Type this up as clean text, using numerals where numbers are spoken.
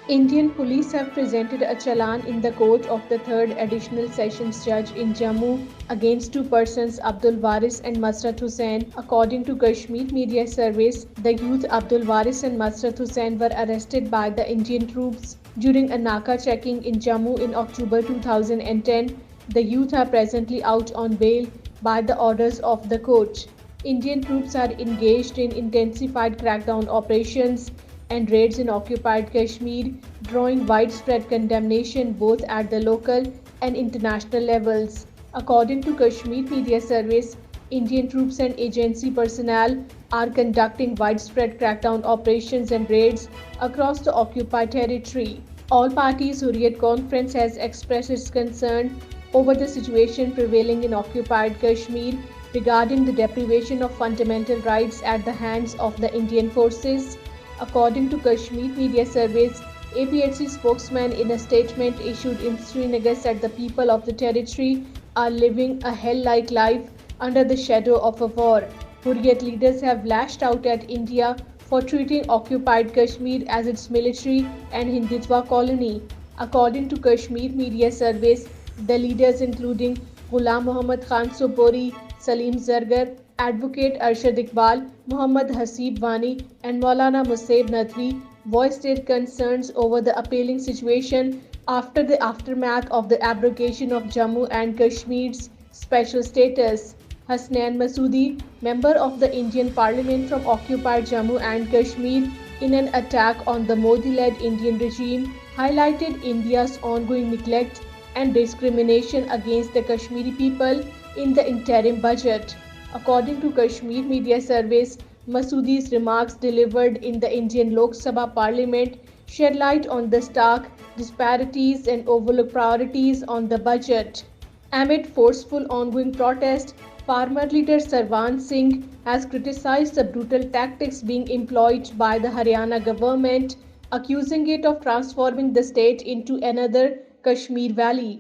Indian police have presented a challan in the court of the 3rd Additional Sessions Judge in Jammu against two persons Abdul Waris and Masrat Hussain. According to Kashmir Media Service, the youth Abdul Waris and Masrat Hussain were arrested by the Indian troops during a Naka checking in Jammu in October 2010. The youth are presently out on bail by the orders of the court. Indian troops are engaged in intensified crackdown operations and raids in occupied Kashmir, drawing widespread condemnation both at the local and international levels. According to Kashmir Media Service, Indian troops and agency personnel are conducting widespread crackdown operations and raids across the occupied territory. All parties Hurriyat Conference has expressed its concern over the situation prevailing in occupied Kashmir regarding the deprivation of fundamental rights at the hands of the Indian forces. According to Kashmir Media Service, APHC spokesman in a statement issued in Srinagar said the people of the territory are living a hell-like life under the shadow of a war. Hurriyat leaders have lashed out at India for treating occupied Kashmir as its military and Hindutva colony. According to Kashmir Media Service, the leaders including Ghulam Muhammad Khan Sopori, Salim Zargar, Advocate Arshad Iqbal, Muhammad Hasib Wani, and Maulana Musaib Nadwi voiced their concerns over the appalling situation after the aftermath of the abrogation of Jammu and Kashmir's special status. Hasnain Masoodi, member of the Indian Parliament from occupied Jammu and Kashmir, in an attack on the Modi-led Indian regime, highlighted India's ongoing neglect and discrimination against the Kashmiri people in the interim budget. According to Kashmir Media Service, Masoodi's remarks delivered in the Indian Lok Sabha Parliament shed light on the stark disparities and overlooked priorities on the budget. Amid forceful ongoing protest, farmer leader Sarwan Singh has criticized the brutal tactics being employed by the Haryana government, accusing it of transforming the state into another Kashmir Valley.